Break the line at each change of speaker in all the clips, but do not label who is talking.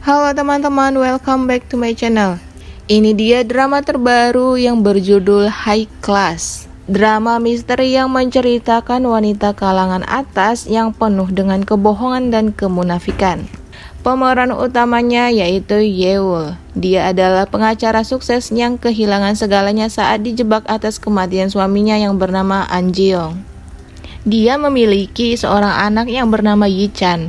Halo teman-teman, welcome back to my channel. Ini dia drama terbaru yang berjudul High Class. Drama misteri yang menceritakan wanita kalangan atas yang penuh dengan kebohongan dan kemunafikan. Pemeran utamanya yaitu Yeol. Dia adalah pengacara sukses yang kehilangan segalanya saat dijebak atas kematian suaminya yang bernama An Jeong. Dia memiliki seorang anak yang bernama Yi Chan.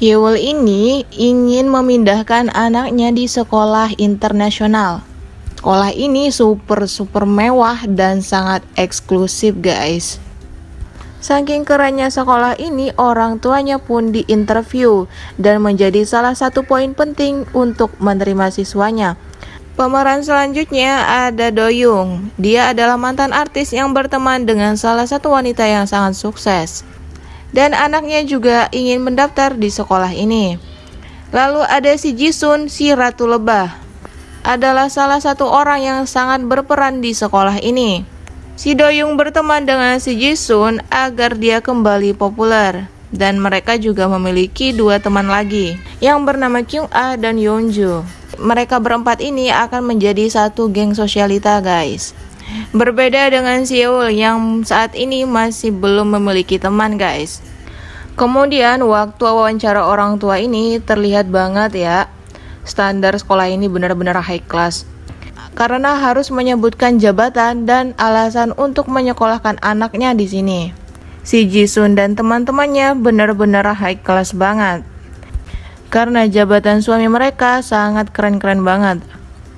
Yeol ini ingin memindahkan anaknya di sekolah internasional. Sekolah ini super mewah dan sangat eksklusif, guys. Saking kerennya sekolah ini, orang tuanya pun diinterview dan menjadi salah satu poin penting untuk menerima siswanya. Pemeran selanjutnya ada Do Young. Dia adalah mantan artis yang berteman dengan salah satu wanita yang sangat sukses. Dan anaknya juga ingin mendaftar di sekolah ini. Lalu ada si Jisun, si Ratu Lebah. Adalah salah satu orang yang sangat berperan di sekolah ini. Si Do Young berteman dengan si Jisun agar dia kembali populer. Dan mereka juga memiliki dua teman lagi yang bernama Kyung Ah dan Yeonju. Mereka berempat ini akan menjadi satu geng sosialita, guys. Berbeda dengan Yeol yang saat ini masih belum memiliki teman, guys. Kemudian waktu wawancara orang tua ini terlihat banget ya, standar sekolah ini benar-benar high class. Karena harus menyebutkan jabatan dan alasan untuk menyekolahkan anaknya di sini. Si Jisun dan teman-temannya benar-benar high class banget. Karena jabatan suami mereka sangat keren-keren banget.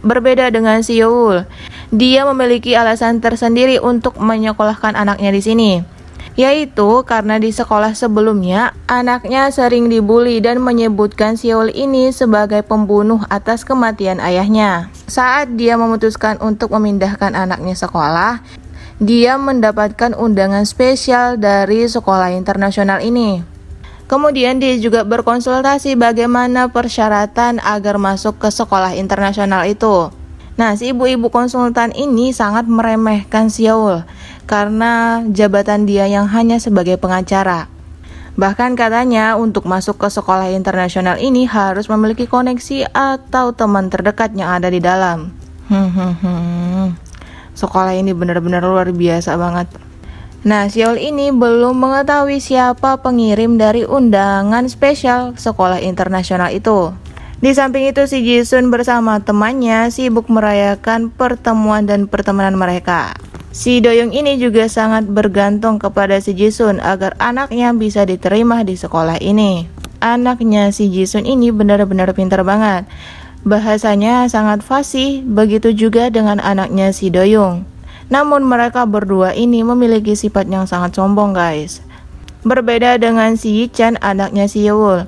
Berbeda dengan si Yeol, dia memiliki alasan tersendiri untuk menyekolahkan anaknya di sini, yaitu karena di sekolah sebelumnya anaknya sering dibully dan menyebutkan si Yeol ini sebagai pembunuh atas kematian ayahnya. Saat dia memutuskan untuk memindahkan anaknya sekolah, dia mendapatkan undangan spesial dari sekolah internasional ini. Kemudian dia juga berkonsultasi bagaimana persyaratan agar masuk ke sekolah internasional itu. Nah, si ibu-ibu konsultan ini sangat meremehkan si Yeol karena jabatan dia yang hanya sebagai pengacara. Bahkan katanya untuk masuk ke sekolah internasional ini harus memiliki koneksi atau teman terdekat yang ada di dalam. Sekolah ini benar-benar luar biasa banget. Nah, Yeol ini belum mengetahui siapa pengirim dari undangan spesial sekolah internasional itu. Di samping itu, si Jisun bersama temannya sibuk merayakan pertemuan dan pertemanan mereka. Si Do Young ini juga sangat bergantung kepada si Jisun agar anaknya bisa diterima di sekolah ini. Anaknya si Jisun ini benar-benar pintar banget. Bahasanya sangat fasih, begitu juga dengan anaknya si Do Young. Namun mereka berdua ini memiliki sifat yang sangat sombong, guys. Berbeda dengan si Yi Chan, anaknya si Yeol.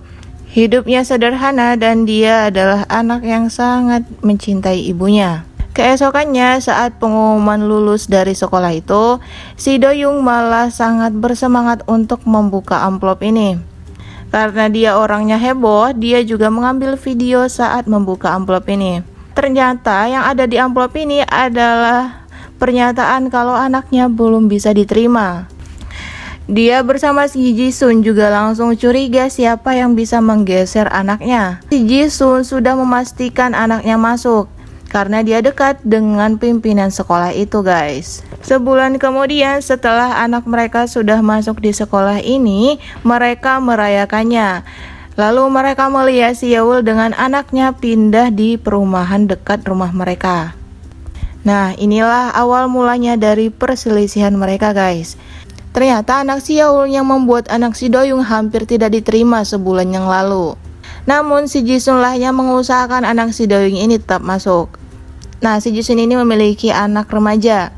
Hidupnya sederhana dan dia adalah anak yang sangat mencintai ibunya. Keesokannya saat pengumuman lulus dari sekolah itu, si Do Young malah sangat bersemangat untuk membuka amplop ini. Karena dia orangnya heboh, dia juga mengambil video saat membuka amplop ini. Ternyata yang ada di amplop ini adalah pernyataan kalau anaknya belum bisa diterima. Dia bersama si Jisun juga langsung curiga siapa yang bisa menggeser anaknya. Si Jisun sudah memastikan anaknya masuk karena dia dekat dengan pimpinan sekolah itu, guys. Sebulan kemudian setelah anak mereka sudah masuk di sekolah ini, mereka merayakannya. Lalu mereka melihat si Yeol dengan anaknya pindah di perumahan dekat rumah mereka. Nah, inilah awal mulanya dari perselisihan mereka, guys. Ternyata anak si Yeol yang membuat anak si Do Young hampir tidak diterima sebulan yang lalu. Namun si Jisun lah yang mengusahakan anak si Do Young ini tetap masuk. Nah, si Jisun ini memiliki anak remaja.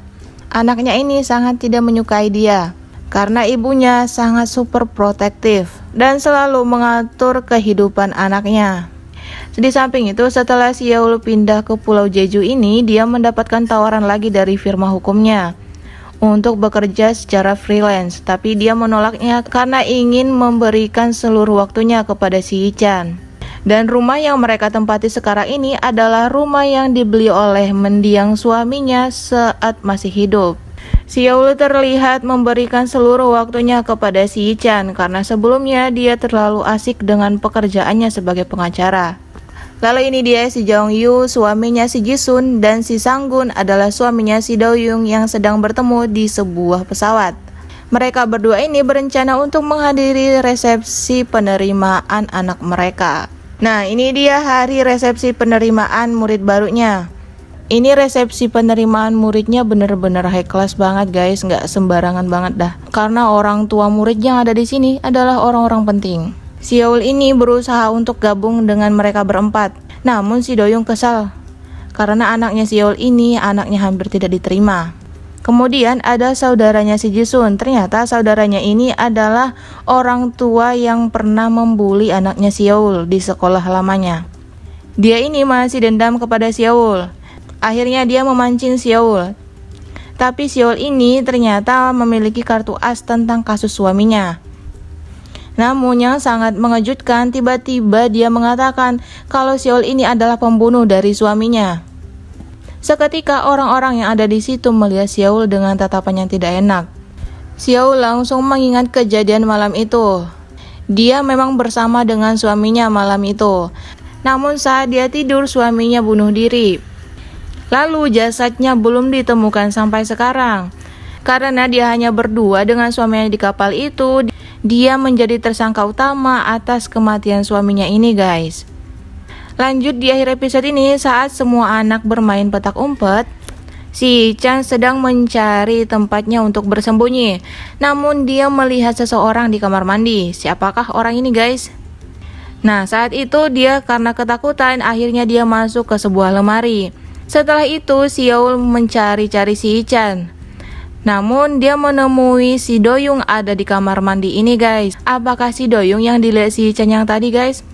Anaknya ini sangat tidak menyukai dia karena ibunya sangat super protektif dan selalu mengatur kehidupan anaknya. Di samping itu, setelah si Yeol pindah ke Pulau Jeju ini, dia mendapatkan tawaran lagi dari firma hukumnya untuk bekerja secara freelance, tapi dia menolaknya karena ingin memberikan seluruh waktunya kepada si Yi Chan. Dan rumah yang mereka tempati sekarang ini adalah rumah yang dibeli oleh mendiang suaminya saat masih hidup. Si Yeol terlihat memberikan seluruh waktunya kepada si Yi Chan karena sebelumnya dia terlalu asik dengan pekerjaannya sebagai pengacara. Lalu ini dia si Jongyu, suaminya si Jisun, dan si Sanggun adalah suaminya si Doyoung yang sedang bertemu di sebuah pesawat. Mereka berdua ini berencana untuk menghadiri resepsi penerimaan anak mereka. Nah, ini dia hari resepsi penerimaan murid barunya. Ini resepsi penerimaan muridnya bener-bener high class banget guys, nggak sembarangan banget dah. Karena orang tua murid yang ada di sini adalah orang-orang penting. Si Yeol ini berusaha untuk gabung dengan mereka berempat. Namun si Doyoung kesal karena anaknya si Yeol ini anaknya hampir tidak diterima. Kemudian ada saudaranya si Jisun. Ternyata saudaranya ini adalah orang tua yang pernah membuli anaknya si Yeol di sekolah lamanya. Dia ini masih dendam kepada si Yeol. Akhirnya dia memancing si Yeol. Tapi si Yeol ini ternyata memiliki kartu as tentang kasus suaminya. Namun yang sangat mengejutkan, tiba-tiba dia mengatakan kalau si Yeol ini adalah pembunuh dari suaminya. Seketika orang-orang yang ada di situ melihat si Yeol dengan tatapan yang tidak enak. Si Yeol langsung mengingat kejadian malam itu. Dia memang bersama dengan suaminya malam itu. Namun saat dia tidur, suaminya bunuh diri. Lalu jasadnya belum ditemukan sampai sekarang. Karena dia hanya berdua dengan suaminya di kapal itu, dia menjadi tersangka utama atas kematian suaminya ini guys. Lanjut di akhir episode ini, saat semua anak bermain petak umpet, si Chan sedang mencari tempatnya untuk bersembunyi. Namun dia melihat seseorang di kamar mandi. Siapakah orang ini guys? Nah, saat itu dia karena ketakutan akhirnya dia masuk ke sebuah lemari. Setelah itu si Yeol mencari-cari si Chan. Namun dia menemui si Doyoung ada di kamar mandi ini guys. Apakah si Doyoung yang dilihat si Chan yang tadi guys?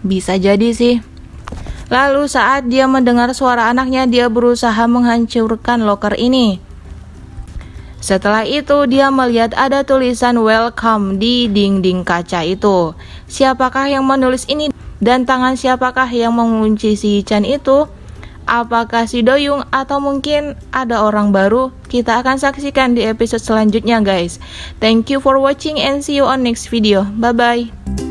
Bisa jadi sih. Lalu saat dia mendengar suara anaknya, dia berusaha menghancurkan loker ini. Setelah itu dia melihat ada tulisan welcome di dinding kaca itu. Siapakah yang menulis ini? Dan tangan siapakah yang mengunci si Chan itu? Apakah si Doyoung atau mungkin ada orang baru? Kita akan saksikan di episode selanjutnya guys. Thank you for watching and see you on next video. Bye bye.